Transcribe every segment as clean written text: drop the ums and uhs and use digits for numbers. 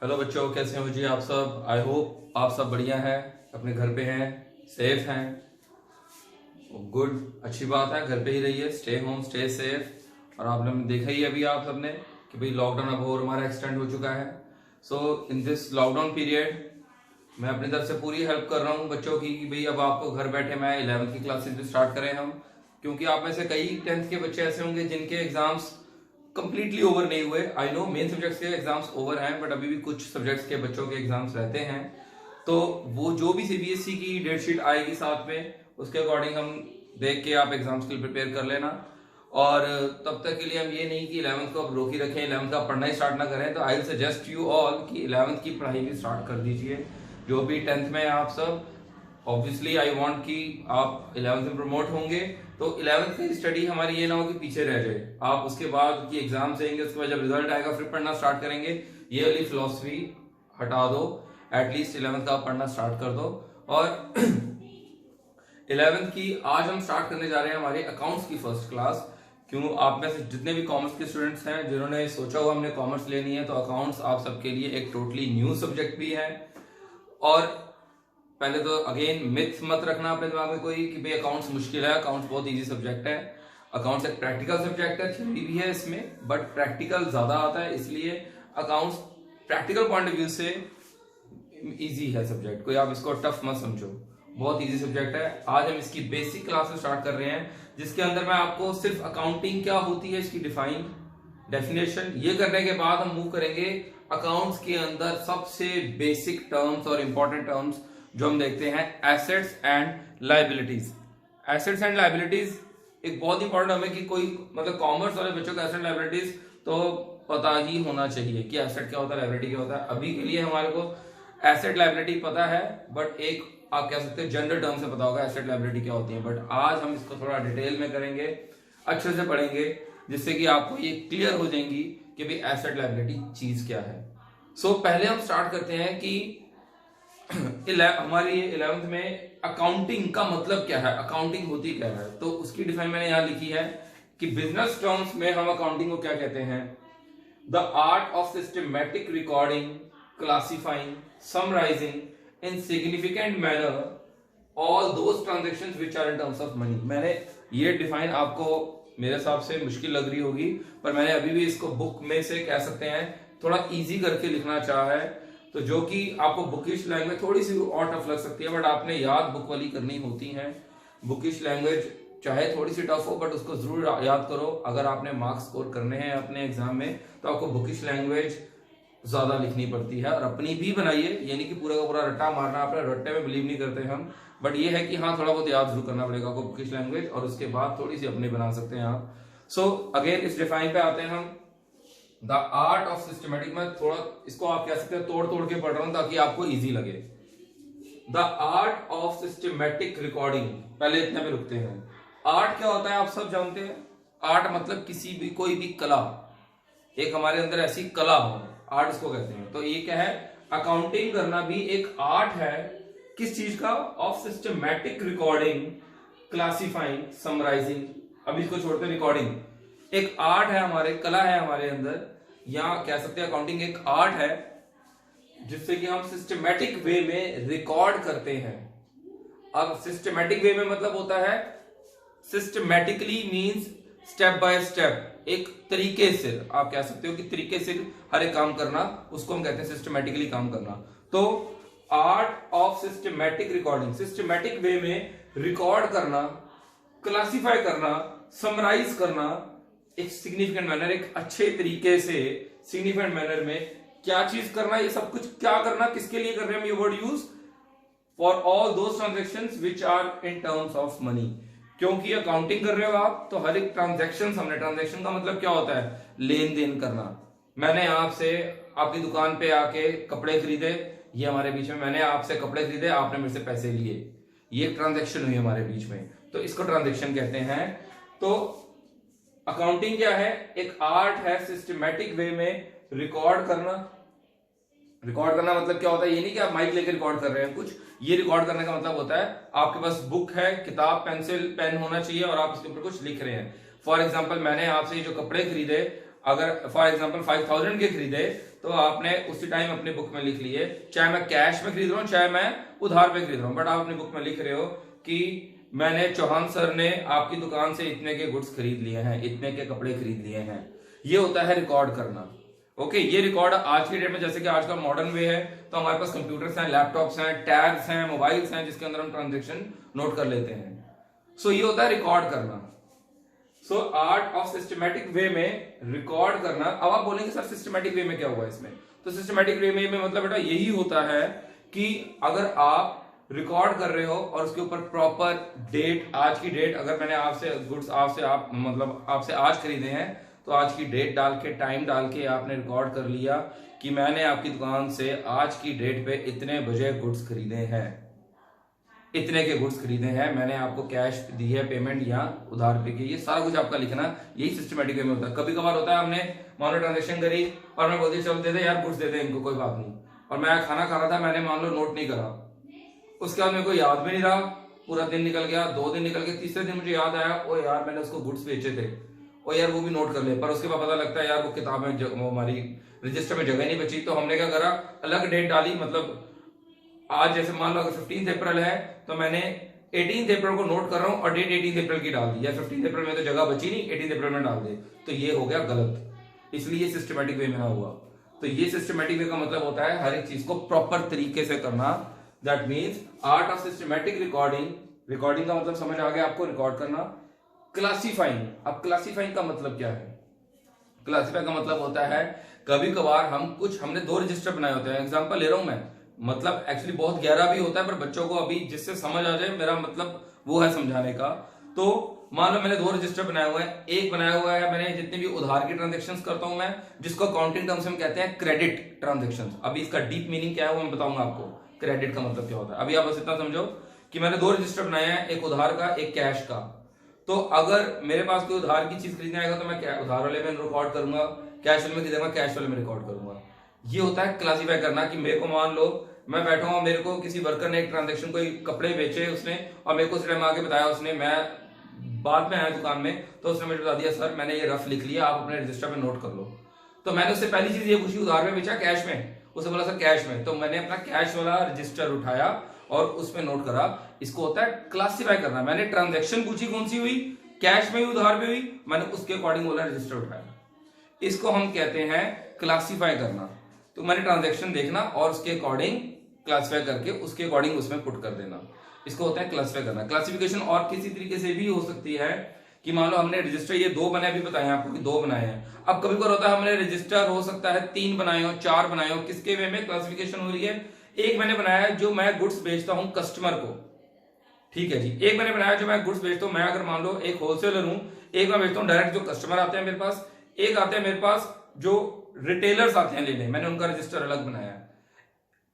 Hello बच्चों, कैसे हो जी आप सब। आई होप आप सब बढ़िया हैं, अपने घर पे हैं, सेफ हैं। गुड, अच्छी बात है। घर पे ही रहिए, स्टे होम स्टे सेफ। और आपने देखा ही अभी आप सबने कि भाई लॉकडाउन अब और हमारा एक्सटेंड हो चुका है। सो इन दिस लॉकडाउन पीरियड मैं अपनी तरफ से पूरी हेल्प कर रहा हूँ बच्चों की कि भाई अब आपको घर बैठे मैं 11वीं की क्लासेस भी स्टार्ट करें हम, क्योंकि आप में से कई 10th के बच्चे ऐसे होंगे जिनके एग्जाम्स कंप्लीटली ओवर नहीं हुए। आई नो मेन सब्जेक्ट्स के एग्जाम्स ओवर हैं, बट अभी भी कुछ सब्जेक्ट्स के बच्चों के एग्जाम्स रहते हैं। तो वो जो भी सीबीएसई की डेट शीट आएगी साथ में, उसके अकॉर्डिंग हम देख के आप एग्जाम्स के लिए प्रिपेयर कर लेना। और तब तक के लिए हम ये नहीं कि 11th को आप रोक ही रखें, 11th का पढ़ना ही स्टार्ट ना करें। तो आई सजेस्ट यू ऑल कि 11th की पढ़ाई भी स्टार्ट कर दीजिए। जो भी 10th में आप सब, ऑब्वियसली आई वांट कि आप 11th में प्रमोट होंगे। तो 11th की स्टडी हमारी ये ना हो कि पीछे रह जाए। आप उसके बाद की एग्जाम देंगे, उसके बाद जब रिजल्ट आएगा फिर पढ़ना स्टार्ट करेंगे। ये वाली फिलॉसफी हटा दो, एटलीस्ट 11th का आप पढ़ना स्टार्ट कर दो। और 11th की आज हम स्टार्ट करने जा रहे हैं हमारे अकाउंट्स की फर्स्ट क्लास। क्यों, आप में से जितने भी कॉमर्स के स्टूडेंट्स हैं जिन्होंने सोचा हुआ हमने कॉमर्स लेनी है, तो अकाउंट्स आप सबके लिए एक टोटली न्यू सब्जेक्ट भी है। और पहले तो अगेन मिथ मत रखना अपने दिमाग में कोई कि भाई अकाउंट्स मुश्किल है। अकाउंट्स बहुत इजी सब्जेक्ट है। अकाउंट्स एक प्रैक्टिकल सब्जेक्ट है, थ्योरी भी है इसमें, बट प्रैक्टिकल ज्यादा आता है, इसलिए accounts practical point of view से इजी है सब्जेक्ट। कोई आप इसको टफ मत समझो, बहुत इजी सब्जेक्ट है। आज हम इसकी बेसिक क्लासेस स्टार्ट कर रहे हैं, जिसके अंदर मैं आपको सिर्फ अकाउंटिंग क्या होती है इसकी डेफिनेशन ये करने के बाद हम मूव करेंगे अकाउंट्स के अंदर सबसे बेसिक टर्म्स और इंपॉर्टेंट टर्म्स जो हम देखते हैं, assets and liabilities. Assets and liabilities एक बहुत इंपॉर्टेंट टर्म है कि कोई मतलब कॉमर्स वाले बच्चों को एसेट लाइबिलिटीज तो पता ही होना चाहिए कि एसेट क्या होता है, लाइबिलिटी क्या होता है। अभी के लिए हमारे को एसेट लाइबिलिटी पता है, बट एक आप कह सकते हैं जनरल टर्म से पता होगा एसेट लाइबिलिटी क्या होती है। बट आज हम इसको थोड़ा डिटेल में करेंगे, अच्छे से पढ़ेंगे, जिससे कि आपको ये क्लियर हो जाएंगी कि भाई एसेट लाइबिलिटी चीज क्या है। सो पहले हम स्टार्ट करते हैं कि हमारी 11th में अकाउंटिंग का मतलब क्या है, अकाउंटिंग होती क्या है। तो उसकी डिफाइन मैंने यहां लिखी है कि बिजनेस टर्म्स में हम अकाउंटिंग को क्या कहते हैं। The art of systematic recording, classifying, summarising in significant manner all those transactions which are in terms of money. मैंने ये डिफाइन आपको मेरे हिसाब से मुश्किल लग रही होगी, पर मैंने अभी भी इसको बुक में से कह सकते हैं थोड़ा इजी करके लिखना चाहा है। तो जो कि आपको बुकिश लैंग्वेज थोड़ी सी और टफ लग सकती है, बट आपने याद बुक वाली करनी होती है। बुकिश लैंग्वेज चाहे थोड़ी सी टफ हो, बट उसको जरूर याद करो। अगर आपने मार्क्स स्कोर करने हैं अपने एग्जाम में, तो आपको बुकिश लैंग्वेज ज्यादा लिखनी पड़ती है। और अपनी भी बनाइए, ये नहीं कि पूरा का पूरा रट्टा मारना। आपने रट्टे में बिलीव नहीं करते हम, बट ये है कि हाँ थोड़ा बहुत याद जरूर करना पड़ेगा आपको बुकिश लैंग्वेज, और उसके बाद थोड़ी सी अपनी बना सकते हैं आप। सो अगेन इस डिफाइन पे आते हैं हम। द आर्ट ऑफ सिस्टमेटिक, मैं थोड़ा इसको आप कह सकते हैं तोड़ तोड़ के पढ़ रहा हूं ताकि आपको इजी लगे। The art of systematic recording, पहले इतने पे रुकते हैं। आर्ट क्या होता है आप सब जानते हैं। आर्ट मतलब किसी भी कोई भी कला, एक हमारे अंदर ऐसी कला हो, आर्ट इसको कहते हैं। तो ये क्या है, अकाउंटिंग करना भी एक आर्ट है। किस चीज का, of systematic recording, classifying, summarising. अब इसको छोड़ते हैं, रिकॉर्डिंग एक आर्ट है, हमारे कला है हमारे अंदर, या कह सकते हैं अकाउंटिंग एक आर्ट है जिससे कि हम सिस्टमेटिक वे में रिकॉर्ड करते हैं। अब सिस्टमेटिक वे में मतलब होता है, systematically means step by step, एक तरीके से आप कह सकते हो कि तरीके से हर एक काम करना, उसको हम कहते हैं सिस्टमेटिकली काम करना। तो art of systematic recording, systematic way में रिकॉर्ड करना, क्लासिफाई करना, समराइज करना एक सिग्निफिकेंट मैनर, एक अच्छे तरीके से सिग्निफिकेंट मैनर में क्या चीज करना, ये सब कुछ क्या करना, किसके लिए कर रहे हैं हम ये word use, for all those transactions which are in terms of money. क्योंकि अकाउंटिंग कर रहे हो आप, तो हर एक ट्रांजेक्शन, हमने ट्रांजेक्शन का मतलब क्या होता है, लेन देन करना। मैंने आपसे आपकी दुकान पे आके कपड़े खरीदे, ये हमारे बीच में, मैंने आपसे कपड़े खरीदे, आपने मेरे से पैसे लिए, ये ट्रांजेक्शन हुई हमारे बीच में, तो इसको ट्रांजेक्शन कहते हैं। तो अकाउंटिंग क्या है, एक आर्ट है सिस्टमैटिक वे में रिकॉर्ड करना। रिकॉर्ड करना मतलब क्या होता है, ये नहीं कि आप माइक लेकर रिकॉर्ड कर रहे हैं कुछ, ये रिकॉर्ड करने का मतलब होता है आपके पास बुक है, किताब, पेंसिल, पेन होना चाहिए और आप इसके ऊपर कुछ लिख रहे हैं। फॉर एग्जाम्पल मैंने आपसे जो कपड़े खरीदे, अगर फॉर एग्जाम्पल 5000 के खरीदे, तो आपने उसी टाइम अपनी बुक में लिख लिए, चाहे मैं कैश में खरीद रहा हूं चाहे मैं उधार पे खरीद रहा हूं, बट आप अपनी बुक में लिख रहे हो कि मैंने चौहान सर ने आपकी दुकान से इतने के गुड्स खरीद लिए हैं, इतने के कपड़े खरीद लिए हैं। ये होता है रिकॉर्ड करना। ओके, ये रिकॉर्ड आज की डेट में जैसे कि आजकल मॉडर्न वे है, तो हमारे पास कंप्यूटर्स हैं, लैपटॉप्स हैं, टैब्स हैं, मोबाइल्स हैं, जिसके अंदर हम ट्रांजेक्शन नोट कर लेते हैं। सो ये होता है रिकॉर्ड करना। So art of systematic way में रिकॉर्ड करना। अब आप बोलेंगे सर सिस्टमैटिक वे में क्या हुआ इसमें? तो सिस्टमैटिक वे में मतलब बेटा यही होता है कि अगर आप रिकॉर्ड कर रहे हो और उसके ऊपर प्रॉपर डेट, आज की डेट, अगर मैंने आपसे गुड्स आपसे आज खरीदे हैं तो आज की डेट डाल के, टाइम डाल के आपने रिकॉर्ड कर लिया कि मैंने आपकी दुकान से आज की डेट पे इतने बजे गुड्स खरीदे हैं, इतने के गुड्स खरीदे हैं, मैंने आपको कैश दी है पेमेंट या उधार पे की, ये सारा कुछ आपका लिखना, यही सिस्टमेटिक वे में होता है। कभी कभार होता है हमने मान लो ट्रांजेक्शन करी और मैं बोल दिया चलो दे दे यार गुड्स दे दे इनको, कोई बात नहीं, और मैं खाना खा रहा था, मैंने मान लो नोट नहीं करा, उसके बाद मेरे को याद भी नहीं रहा, पूरा दिन निकल गया, 2 दिन निकल गए, तीसरे दिन मुझे याद आया ओ यार मैंने उसको गुड्स बेचे थे, और यार वो भी नोट कर ले, पर उसके बाद पता लगता है यार वो किताब में वो हमारी रजिस्टर में जगह नहीं बची, तो हमने क्या करा, अलग डेट डाली, मतलब आज जैसे मान लो अगर 15 अप्रैल है तो मैंने 18 अप्रैल को नोट कर रहा हूं और डेट 18 अप्रैल की डाल दी, या 15 अप्रैल में तो जगह बची नहीं, 18 अप्रैल में डाल दे, तो ये हो गया गलत, इसलिए सिस्टमेटिक वे में ना हुआ। तो ये सिस्टमेटिक वे का मतलब होता है हर एक चीज को प्रॉपर तरीके से करना। That means art of systematic recording, recording का मतलब समझ आ गया आपको, रिकॉर्ड करना। क्लासीफाइंग, अब क्लासीफाइंग का मतलब क्या है? क्लासीफाई का मतलब होता है कभी कभार हमने 2 रजिस्टर बनाए होते हैं, एग्जांपल ले रहा हूं मैं, मतलब एक्चुअली बहुत गहरा भी होता है पर बच्चों को अभी जिससे समझ आ जाए, मेरा मतलब वो है समझाने का। तो मान लो मैंने 2 रजिस्टर बनाए हुए हैं, एक बनाया हुआ है मैंने जितने भी उधार की ट्रांजेक्शंस करता हूं मैं, जिसको अकाउंटिंग टर्म्स में कहते हैं क्रेडिट ट्रांजेक्शंस। अभी इसका डीप मीनिंग क्या है वो मैं बताऊंगा आपको, क्रेडिट का मतलब क्या होता है। अभी आप बस इतना समझो कि मैंने 2 रजिस्टर बनाए हैं, एक उधार का एक कैश का। तो अगर मेरे पास कोई उधार की चीज खरीदने आएगा तो मैं उधार वाले में रिकॉर्ड करूंगा, कैश वाले में खरीदेगा कैश वाले में रिकॉर्ड करूंगा। ये होता है क्लासीफाई करना कि मेरे को मान लो मैं बैठा हूं, मेरे को किसी वर्कर ने एक ट्रांजेक्शन कोई कपड़े बेचे उसने और मेरे को उस टाइम आके बताया उसने, मैं बाद में आया दुकान में तो उसने मुझे बता दिया सर मैंने ये रफ लिख लिया, आप अपने रजिस्टर में नोट कर लो। तो मैंने उससे पहली चीज ये पूछी उधार में बेचा कैश में, उसने बोला सर कैश में, तो मैंने अपना कैश वाला रजिस्टर उठाया और उसमें नोट करा। इसको होता है क्लासीफाई करना। मैंने ट्रांजेक्शन पूछी कौन सी हुई, कैश में हुई उधार में हुई, मैंने उसके अकॉर्डिंग वाला रजिस्टर उठाया, इसको हम कहते हैं क्लासीफाई करना। तो मैंने ट्रांजेक्शन देखना और उसके अकॉर्डिंग क्लासीफाई करके उसके अकॉर्डिंग उसमें पुट कर देना, इसको होता है क्लासीफाई करना। क्लासिफिकेशन और किसी तरीके से भी हो सकती है कि मान लो हमने रजिस्टर ये 2 बने, अभी बताया आपको कि 2 बनाए हैं। अब कभी कभार होता है हमने रजिस्टर हो सकता है 3 बनाए हो, 4 बनाए हो, किसके वे में क्लासिफिकेशन हो रही है? एक मैंने बनाया है जो मैं गुड्स बेचता हूं कस्टमर को, ठीक है जी, एक मैंने बनाया जो मैं गुड्स बेचता हूं, मैं अगर मान लो एक होलसेलर हूं, एक मैं बेचता हूं डायरेक्ट जो कस्टमर आते हैं मेरे पास, एक आते हैं मेरे पास जो रिटेलर्स आते हैं लेने, मैंने उनका रजिस्टर अलग बनाया है।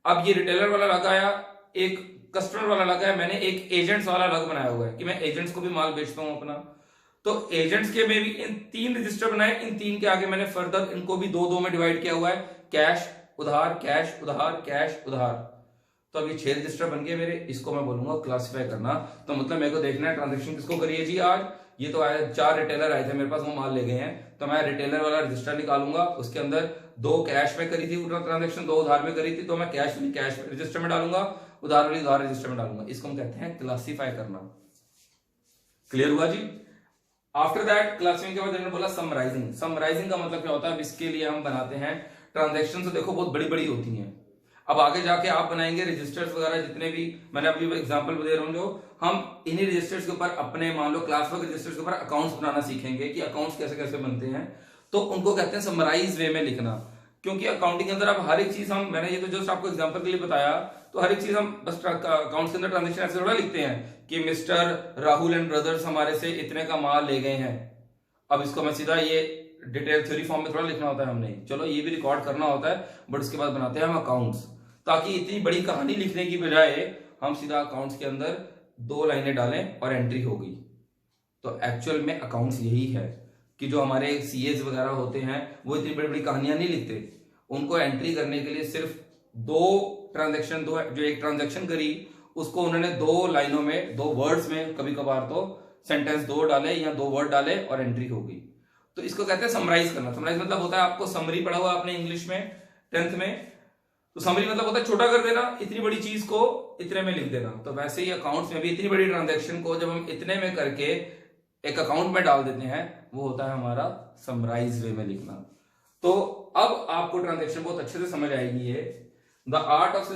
अब ये रिटेलर वाला लगा है, एक कस्टमर वाला लगा है, मैंने एक एजेंट्स वाला अलग बनाया हुआ है कि मैं एजेंट्स को भी माल बेचता हूं अपना। तो एजेंट्स के में भी इन 3 रजिस्टर बनाए, इन 3 के आगे मैंने फर्दर इनको भी 2-2 में डिवाइड किया हुआ है, कैश उधार कैश उधार कैश उधार। तो अब ये 6 रजिस्टर बन गए मेरे, इसको मैं बोलूंगा क्लासीफाई करना। तो मतलब मेरे को देखना है ट्रांजेक्शन किसको करी है जी आज, ये तो आया 4 रिटेलर आए थे मेरे पास, वो माल ले गए हैं, तो मैं रिटेलर वाला रजिस्टर निकालूंगा, उसके अंदर 2 कैश में करी थी ट्रांजेक्शन, 2 उधार में करी थी, तो मैं कैश रजिस्टर में डालूंगा, उधार वाली उधार रजिस्टर में डालूंगा। इसको हम कहते हैं क्लासीफाई करना। क्लियर हुआ जी? आफ्टर दैट क्लासिफाइंग के बाद मैंने बोला समराइजिंग। समराइजिंग का मतलब क्या होता है? इसके लिए हम बनाते हैं ट्रांजेक्शन, तो देखो बहुत बड़ी बड़ी होती हैं। अब आगे जाके आप बनाएंगे रजिस्टर्स वगैरह जितने भी, मैंने अभी एग्जांपल दे रहा हूं, जो हम इन्हीं रजिस्टर्स के ऊपर अपने मान लो क्लास वर्क रजिस्टर्स के ऊपर अकाउंट्स बनाना सीखेंगे कि अकाउंट्स कैसे कैसे बनते हैं। तो उनको कहते हैं समराइज वे में लिखना, क्योंकि अकाउंटिंग के अंदर आप हर एक चीज मैंने ये तो जस्ट आपको एग्जांपल के लिए बताया, तो हर एक चीज हम बस अकाउंट्स के अंदर ट्रांजेक्शन ऐसे थोड़ा लिखते हैं कि मिस्टर राहुल एंड ब्रदर्स हमारे से इतने का माल ले गए हैं। अब इसको मैं सीधा ये डिटेल थ्योरी फॉर्म में थोड़ा लिखना होता है हमने, चलो ये भी रिकॉर्ड करना होता है, बट उसके बाद बनाते हैं हम अकाउंट्स, ताकि इतनी बड़ी कहानी लिखने की बजाय हम सीधा अकाउंट्स के अंदर 2 लाइनें डालें और एंट्री हो गई। तो एक्चुअल में अकाउंट्स यही है कि जो हमारे सीएस वगैरह होते हैं वो इतनी बड़ी बड़ी कहानियां नहीं लिखते, उनको एंट्री करने के लिए सिर्फ 2 ट्रांजेक्शन, जो एक ट्रांजेक्शन करी उसको उन्होंने 2 लाइनों में 2 वर्ड्स में, कभी कभार तो सेंटेंस 2 डाले या 2 वर्ड डाले और एंट्री हो गई। तो इसको कहते हैं समराइज करना। समराइज मतलब होता है, आपको समरी पढ़ा हुआ आपने इंग्लिश में, 10th में। तो समरी मतलब होता है छोटा कर देना, इतनी बड़ी चीज को इतने में लिख देना। तो वैसे ही अकाउंट्स में भी इतनी बड़ी ट्रांजैक्शन को जब हम इतने में करके एक अकाउंट में डाल देते हैं, वो होता है हमारा समराइज वे में लिखना। तो अब आपको ट्रांजैक्शन बहुत अच्छे से समझ आएगी। ये द आर्ट ऑफ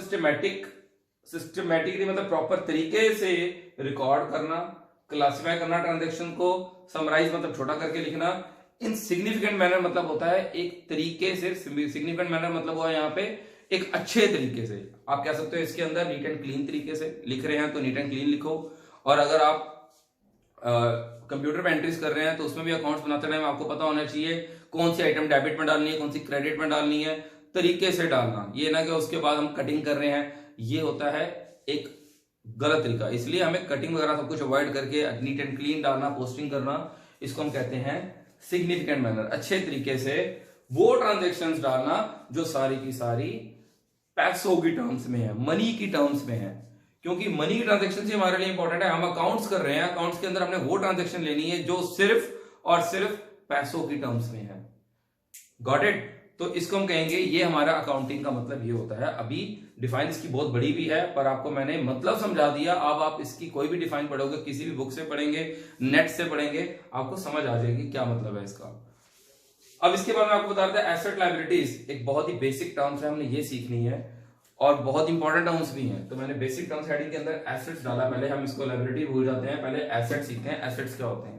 सिस्टमैटिकली मतलब प्रॉपर तरीके से रिकॉर्ड करना, क्लासिफाई करना ट्रांजैक्शन को, समराइज मतलब छोटा करके लिखना, इन सिग्निफिकेंट मैनर मतलब होता है एक तरीके से, सिग्निफिकेंट मैनर मतलब हुआ यहाँ पे एक अच्छे तरीके से। आप कह सकते हो इसके अंदर नीट एंड क्लीन तरीके से लिख रहे हैं तो नीट एंड क्लीन लिखो, और अगर आप कंप्यूटर पे एंट्रीज कर रहे हैं तो उसमें भी अकाउंट्स बनाते टाइम आपको पता होना चाहिए कौन सी आइटम डेबिट में डालनी है, कौन सी क्रेडिट में डालनी है, तरीके से डालना। ये ना कि उसके बाद हम कटिंग कर रहे हैं, ये होता है एक गलत तरीका। इसलिए हमें कटिंग वगैरह सब कुछ अवॉइड करके नीट एंड क्लीन डालना, पोस्टिंग करना, इसको हम कहते हैं सिग्निफिकेंट मैनर। अच्छे तरीके से वो ट्रांजेक्शन्स डालना जो सारी की सारी पैसों की टर्म्स में है, मनी की टर्म्स में है, क्योंकि मनी की ट्रांजेक्शन से हमारे लिए इंपॉर्टेंट है। हम अकाउंट्स कर रहे हैं, अकाउंट्स के अंदर हमने वो ट्रांजेक्शन लेनी है जो सिर्फ और सिर्फ पैसों की टर्म्स में है। Got it? तो इसको हम कहेंगे, ये हमारा अकाउंटिंग का मतलब ये होता है। अभी डिफाइन इसकी बहुत बड़ी भी है, पर आपको मैंने मतलब समझा दिया। अब आप इसकी कोई भी डिफाइन पढ़ोगे, किसी भी बुक से पढ़ेंगे, नेट से पढ़ेंगे, आपको समझ आ जाएगी क्या मतलब है इसका। अब इसके बाद में आपको बता देता है एसेट लायबिलिटीज, एक बहुत ही बेसिक टर्म्स है, हमने ये सीखनी है और बहुत इंपॉर्टेंट टर्म्स भी हैं। तो मैंने बेसिक टर्म्स हेडिंग के अंदर एसेट्स डाला, पहले हम इसको लायबिलिटी भूल जाते हैं, पहले एसेट्स सीखते हैं एसेट्स क्या होते हैं।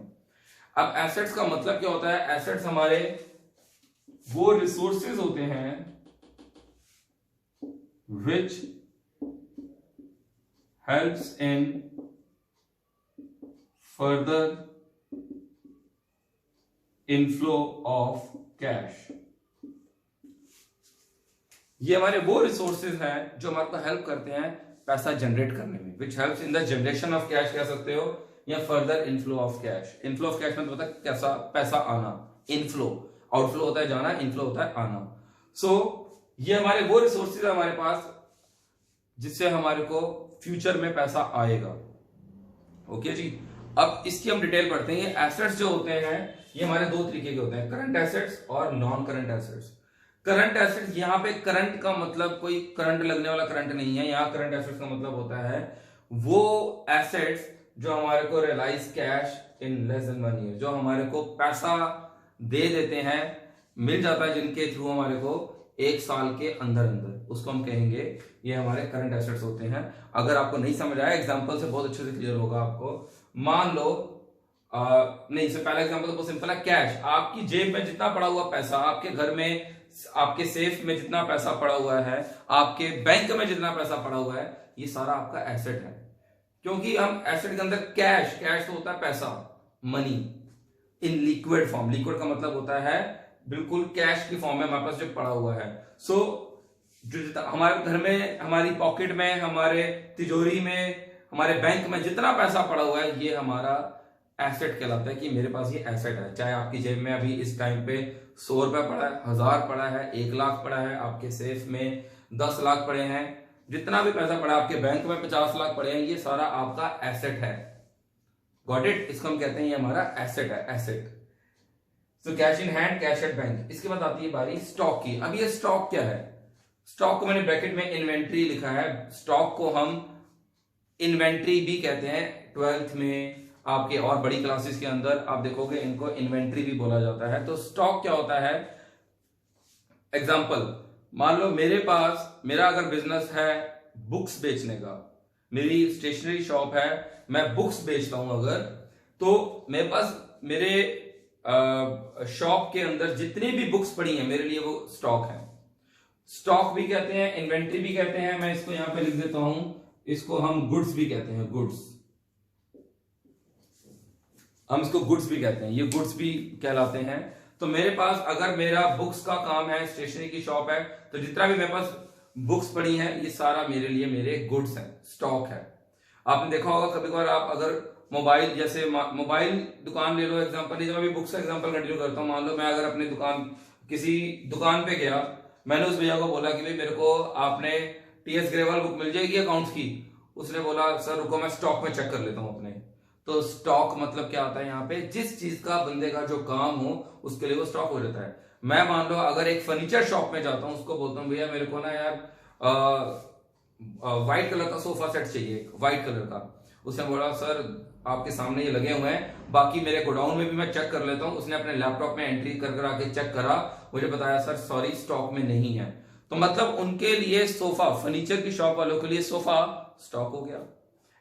अब एसेट्स का मतलब क्या होता है? एसेट्स हमारे वो रिसोर्सेज होते हैं which helps in further inflow of cash। ये हमारे वो रिसोर्सेज हैं जो हमारे को हेल्प करते हैं पैसा जनरेट करने में, which helps in the generation of cash कह सकते हो, या further inflow of cash. Inflow of cash मतलब होता है कैसा पैसा आना, इनफ्लो, आउटफ्लो होता है जाना, इनफ्लो होता है आना। सो ये हमारे वो रिसोर्सेज है हमारे पास जिससे हमारे को फ्यूचर में पैसा आएगा। ओके जी, अब इसकी हम डिटेल पढ़ते हैं। ये एसेट्स जो होते हैं ये हमारे दो तरीके के होते हैं, करंट एसेट्स और non current assets. Current assets, यहाँ पे करंट का मतलब कोई करंट लगने वाला करंट नहीं है, यहाँ करंट एसेट्स का मतलब होता है वो एसेट्स जो हमारे को realise cash in less than 1 year, जो हमारे को पैसा दे देते हैं, मिल जाता है, जिनके थ्रू हमारे को 1 साल के अंदर अंदर, उसको हम कहेंगे ये हमारे करंट एसेट्स होते हैं। अगर आपको नहीं समझ आया, एग्जांपल से बहुत अच्छे से क्लियर होगा आपको। मान लो नहीं, इससे पहला एग्जांपल तो बहुत सिंपल है। कैश, आपकी जेब में जितना पड़ा हुआ पैसा, आपके घर में आपके सेफ में जितना पैसा पड़ा हुआ है, आपके बैंक में जितना पैसा पड़ा हुआ है, ये सारा आपका एसेट है। क्योंकि हम एसेट के अंदर कैश तो होता है पैसा, money in liquid form. Liquid का मतलब होता है बिल्कुल कैश की फॉर्म में हमारे पास जो पड़ा हुआ है। सो जो हमारे घर में, हमारी पॉकेट में, हमारे तिजोरी में, हमारे बैंक में जितना पैसा पड़ा हुआ है, ये हमारा एसेट कहलाता है कि मेरे पास ये एसेट है। चाहे आपकी जेब में अभी इस टाइम पे 100 रुपए पड़ा है, 1000 पड़ा है, 1 लाख पड़ा है, आपके सेफ में 10 लाख पड़े हैं, जितना भी पैसा पड़ा, आपके बैंक में 50 लाख पड़े हैं, ये सारा आपका एसेट है। Got it? इसको हम कहते हैं ये हमारा एसेट है, asset. So cash in hand, cash at bank. इसके बाद आती है बारी स्टॉक की। अब ये स्टॉक क्या है? स्टॉक को मैंने ब्रैकेट में इन्वेंट्री लिखा है। स्टॉक को हम इन्वेंट्री भी कहते हैं। 12th में आपके और बड़ी क्लासेस के अंदर आप देखोगे इनको इन्वेंट्री भी बोला जाता है। तो स्टॉक क्या होता है? एग्जाम्पल, मान लो मेरा अगर बिजनेस है बुक्स बेचने का, मेरी स्टेशनरी शॉप है, मैं बुक्स बेचता हूं अगर, तो मेरे पास मेरे शॉप के अंदर जितनी भी बुक्स पड़ी हैं, मेरे लिए वो स्टॉक है। स्टॉक भी कहते हैं, इन्वेंट्री भी कहते हैं। मैं इसको यहां पे लिख देता हूं, इसको हम गुड्स भी कहते हैं, गुड्स। हम इसको गुड्स भी कहते हैं, ये गुड्स भी कहलाते हैं। तो मेरे पास अगर मेरा बुक्स का काम है, स्टेशनरी की शॉप है, तो जितना भी मेरे पास बुक्स पड़ी हैं, ये सारा मेरे लिए मेरे गुड्स हैं, स्टॉक है। आपने देखा होगा कभी कभार, आप अगर मोबाइल, जैसे मोबाइल दुकान ले लो एग्जांपल, जब मैं बुक्स का एग्जांपल कंटिन्यू करता हूं। मान लो मैं अगर अपने किसी दुकान पे गया, मैंने उस भैया को बोला कि भाई मेरे को आपने टीएस ग्रेवाल बुक मिल जाएगी अकाउंट्स की। उसने बोला सर रुको मैं स्टॉक में चेक कर लेता हूं अपने। तो स्टॉक मतलब क्या आता है यहाँ पे? जिस चीज का बंदे का जो काम हो उसके लिए वो स्टॉक हो जाता है। मैं मान लो अगर एक फर्नीचर शॉप में जाता हूं, उसको बोलता हूं भैया मेरे को ना यार व्हाइट कलर का सोफा सेट चाहिए, व्हाइट कलर का। उसने बोला सर आपके सामने ये लगे हुए हैं, बाकी मेरे गोडाउन में भी मैं चेक कर लेता हूं। उसने अपने लैपटॉप में एंट्री कर आके चेक करा, मुझे बताया सर सॉरी स्टॉक में नहीं है। तो मतलब उनके लिए सोफा, फर्नीचर की शॉप वालों के लिए सोफा स्टॉक हो गया।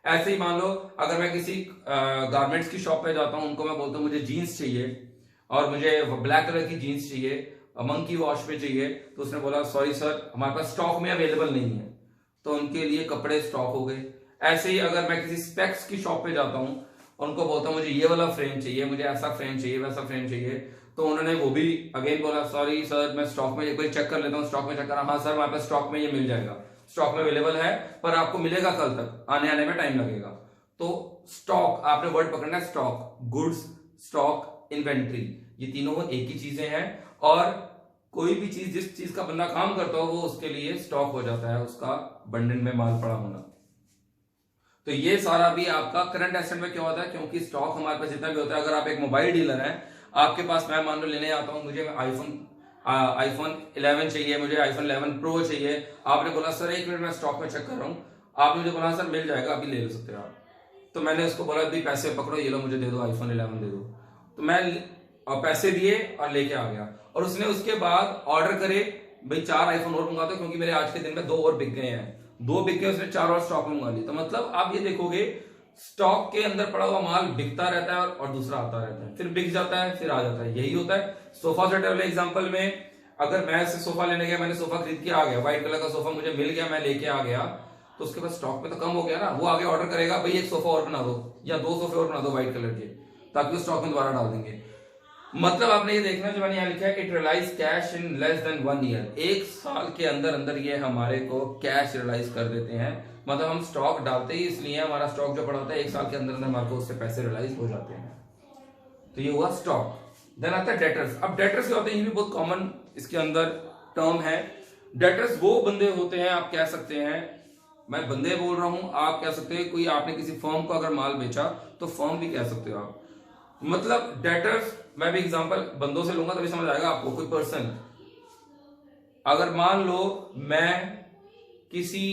ऐसे ही मान लो अगर मैं किसी गारमेंट्स की शॉप पे जाता हूं, उनको मैं बोलता हूं मुझे जीन्स चाहिए और मुझे ब्लैक कलर की जीन्स चाहिए, मंकी वॉश में चाहिए, तो उसने बोला सॉरी सर हमारे पास स्टॉक में अवेलेबल नहीं है, तो उनके लिए कपड़े स्टॉक हो गए। ऐसे ही अगर मैं किसी स्पेक्स की शॉप पे जाता हूं, उनको बोलता हूं मुझे ये वाला फ्रेम चाहिए, मुझे ऐसा फ्रेम चाहिए, वैसा फ्रेम चाहिए, तो उन्होंने वो भी अगेन बोला सॉरी सर मैं स्टॉक में एक बार चेक कर लेता हूँ, स्टॉक में चेक करा, हाँ सर हमारे पास स्टॉक में ये मिल जाएगा, स्टॉक में अवेलेबल है, पर आपको मिलेगा कल तक, आने में टाइम लगेगा। तो स्टॉक, आपने वर्ड पकड़ना है स्टॉक, गुड्स, स्टॉक, इन्वेंट्री, ये तीनों एक ही चीजें हैं। और कोई भी चीज, जिस चीज का बंदा काम करता हो वो उसके लिए स्टॉक हो जाता है, उसका बंडल में माल पड़ा होना। तो ये सारा भी आपका करंट एसेट में क्यों होता है, क्योंकि स्टॉक हमारे पास जितना भी होता है, अगर आप एक मोबाइल डीलर हैं, आपके पास, मैं मान लो लेने आता हूं, मुझे आईफोन 11 चाहिए, मुझे आईफोन 11 प्रो चाहिए, आपने बोला सर एक मिनट मैं स्टॉक में चेक कर रहा हूं, आपने मुझे बोला सर मिल जाएगा अभी ले सकते हो आप, तो मैंने उसको बोला अभी पैसे पकड़ो, ये लो मुझे दे दो, आईफोन 11 दे दो, तो मैं और पैसे दिए और लेके आ गया। और उसने उसके बाद ऑर्डर करे भाई 4 आईफोन और मंगा दो, क्योंकि मेरे आज के दिन में 2 और बिक गए हैं, 2 बिक गए, उसने 4 और स्टॉक में मंगा ली। तो मतलब आप ये देखोगे स्टॉक के अंदर पड़ा हुआ माल बिकता रहता है और दूसरा आता रहता है, फिर बिक जाता है, फिर आ जाता है। यही होता है सोफा सेट वाले एग्जांपल में। अगर मैं ऐसे सोफा लेने गया, मैंने सोफा खरीद के आ गया, व्हाइट कलर का सोफा मुझे मिल गया, मैं लेके आ गया, तो उसके बाद स्टॉक में तो कम हो गया ना, वो आगे ऑर्डर करेगा भाई एक सोफा और बना दो या 2 सोफे और बना दो व्हाइट कलर के, ताकि वो स्टॉक में दोबारा डाल देंगे। मतलब आपने ये देखना जो मैंने यहाँ लिखा है, it realise cash in less than 1 year, 1 साल के अंदर अंदर ये हमारे को कैश रियलाइज कर देते हैं। मतलब हम स्टॉक डालते ही इसलिए, हमारा स्टॉक जो पड़ा होता है 1 साल के अंदर अंदर हमारे को उससे पैसे रियलाइज हो जाते हैं। तो ये हुआ स्टॉक। देन आता है डेटर्स। अब डेटर्स क्या होते हैं, ये भी बहुत कॉमन इसके अंदर टर्म है। डेटर्स वो बंदे होते हैं, आप कह सकते हैं, मैं बंदे बोल रहा हूं, आप कह सकते हैं कोई आपने किसी फर्म को अगर माल बेचा तो फर्म भी कह सकते हो आप। मतलब डेटर्स, मैं भी एग्जांपल बंदों से लूंगा तभी समझ आएगा आपको। कोई पर्सन, अगर मान लो मैं किसी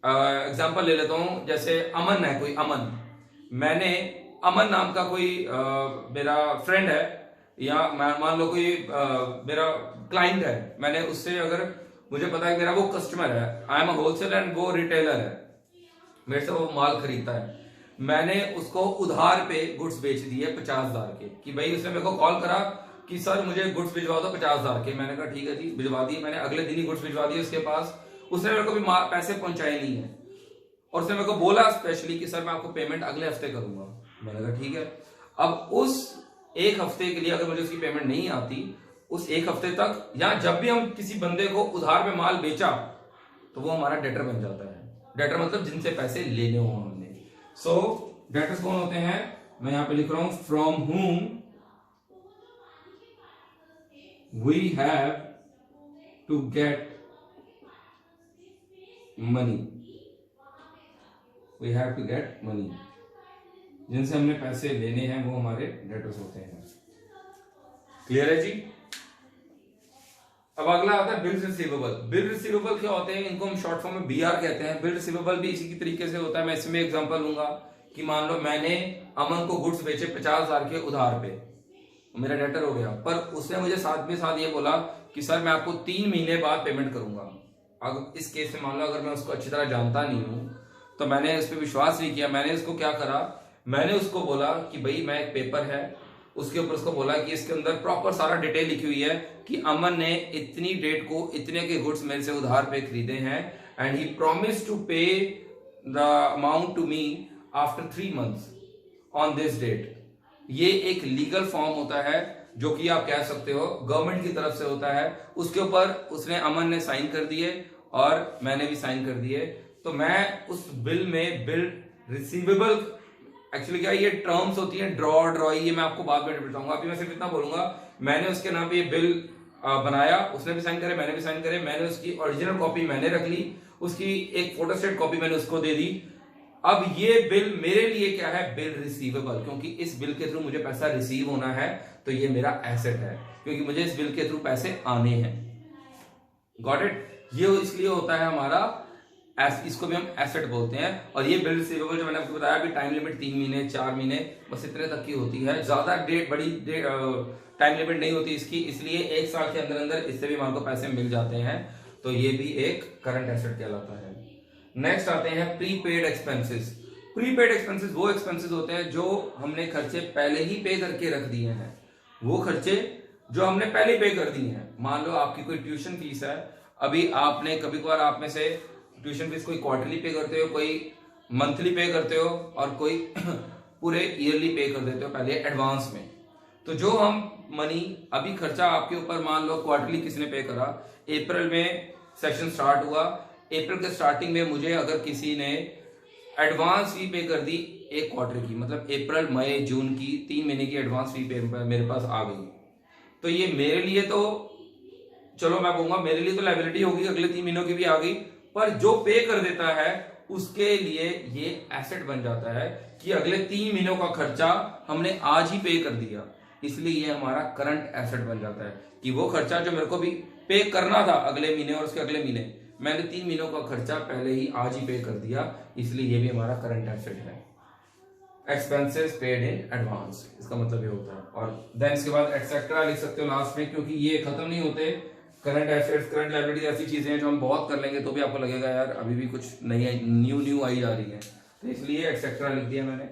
एग्जांपल ले लेता हूं, जैसे अमन है, कोई अमन, मैंने अमन नाम का कोई मेरा फ्रेंड है, या मान लो कोई मेरा क्लाइंट है, मैंने उससे, अगर मुझे पता है मेरा वो कस्टमर है, I am a wholesaler and वो रिटेलर है, मेरे से वो माल खरीदता है, मैंने उसको उधार पे गुड्स बेच दिए 50,000 के, कि भाई उसने मेरे को कॉल करा कि सर मुझे गुड्स भिजवा दो 50,000 के, मैंने कहा ठीक है जी, भिजवा दिए। मैंने अगले दिन ही गुड्स भिजवा दिए उसके पास, उसने मेरे को भी पैसे पहुंचाए नहीं है, और उसने मेरे को बोला स्पेशली कि सर मैं आपको पेमेंट अगले हफ्ते करूंगा। मैंने कहा ठीक है। अब उस 1 हफ्ते के लिए अगर मुझे उसकी पेमेंट नहीं आती, उस 1 हफ्ते तक, या जब भी हम किसी बंदे को उधार पे माल बेचा, तो वो हमारा डेटर बन जाता है। डेटर मतलब जिनसे पैसे लेने हो हमने। सो डेटर्स कौन होते हैं, मैं यहां पे लिख रहा हूं, from whom we have to get money, we have to get money, जिनसे हमने पैसे लेने हैं वो हमारे डेटर्स होते हैं। क्लियर है जी। अब अगला आता है बिल रिसीवेबल। बिल रिसीवेबल क्या होते हैं, इनको हम शॉर्ट फॉर्म में बीआर कहते हैं। बिल रिसीवेबल भी इसी की तरीके से होता है। मैं इसमें एग्जांपल लूंगा कि मान लो मैंने अमन को गुड्स बेचे 50,000 के उधार पे, मेरा डेटर हो गया, पर उसने मुझे साथ में साथ ये बोला कि सर मैं आपको 3 महीने बाद पेमेंट करूंगा। अब इस केस में मान लो अगर मैं उसको अच्छी तरह जानता नहीं हूं, तो मैंने उस पर विश्वास नहीं किया, मैंने उसको क्या करा, मैंने उसको बोला कि भाई मैं एक पेपर है, उसके ऊपर उसको बोला कि इसके अंदर प्रॉपर सारा डिटेल लिखी हुई है कि अमन ने इतनी डेट को इतने के गुड्स मेरे से उधार पे खरीदे हैं, and he promise to pay the amount to me after 3 months on this date. ये एक लीगल फॉर्म होता है जो कि आप कह सकते हो गवर्नमेंट की तरफ से होता है। उसके ऊपर उसने, अमन ने साइन कर दिए और मैंने भी साइन कर दिए। तो मैं उस बिल में, बिल रिसीवेबल, एक्चुअली क्या ये टर्म्स होती हैं, ड्रॉई, ये मैं आपको बाद में बताऊंगा। अभी मैं सिर्फ इतना बोलूंगा, मैंने उसके नाम पे ये बिल बनाया, उसने भी साइन करे, मैंने भी साइन करे, मैंने उसकी ओरिजिनल कॉपी मैंने रख ली, उसकी एक फोटोस्टेट कॉपी मैंने उसको दे दी, अब ये बिल मेरे लिए क्या है, बिल रिसीवेबल, क्योंकि इस बिल के थ्रू मुझे पैसा रिसीव होना है, तो ये मेरा एसेट है, क्योंकि मुझे इस बिल के थ्रू पैसे आने हैं। Got it? ये इसलिए होता है हमारा, इसको भी हम एसेट बोलते हैं। और ये बिल रिसीवेबल जो मैंने आपको बताया कि टाइम लिमिट 3 महीने 4 महीने बस इतने तक की होती है, ज्यादा बड़ी टाइम लिमिट नहीं होती इसकी, इसलिए 1 साल के अंदर अंदर इससे भी मान को पैसे मिल जाते हैं, तो ये भी एक करंट एसेट कहलाता है। नेक्स्ट आते हैं प्रीपेड एक्सपेंसेस। प्रीपेड एक्सपेंसेस वो एक्सपेंसेस होते हैं जो हमने खर्चे पहले ही पे करके रख दिए हैं, वो खर्चे जो हमने पहले पे कर दिए हैं। मान लो आपकी कोई ट्यूशन फीस है, अभी आपने कभी कभार आप में से ट्यूशन फीस कोई क्वार्टरली पे करते हो, कोई मंथली पे करते हो, और कोई पूरे ईयरली पे कर देते हो पहले एडवांस में। तो जो हम मनी अभी खर्चा आपके ऊपर, मान लो क्वार्टरली किसने पे करा, अप्रैल में सेशन स्टार्ट हुआ, अप्रैल के स्टार्टिंग में मुझे अगर किसी ने एडवांस फी पे कर दी 1 क्वार्टर की, मतलब अप्रैल मई जून की 3 महीने की एडवांस फी पे मेरे पास आ गई, तो ये मेरे लिए तो चलो मैं कहूंगा मेरे लिए तो लायबिलिटी होगी, अगले 3 महीनों की भी आ गई, पर जो पे कर देता है उसके लिए ये एसेट बन जाता है कि अगले 3 महीनों का खर्चा हमने आज ही पे कर दिया, इसलिए ये हमारा करंट एसेट बन जाता है कि वो खर्चा जो मेरे को भी पे करना था अगले महीने और उसके अगले महीने, मैंने 3 महीनों का खर्चा पहले ही आज ही पे कर दिया, इसलिए ये भी हमारा करंट एसेट है। एक्सपेंसेस पेड इन एडवांस, इसका मतलब ये होता है। और देन इसके बाद एटसेट्रा लिख सकते हो लास्ट में, क्योंकि ये खत्म नहीं होते। करंट एसेट्स, करंट लायबिलिटी ऐसी चीजें हैं जो हम बहुत कर लेंगे तो भी आपको लगेगा यार अभी भी कुछ न्यू आई जा रही है, तो इसलिए एटसेट्रा लिख दिया मैंने।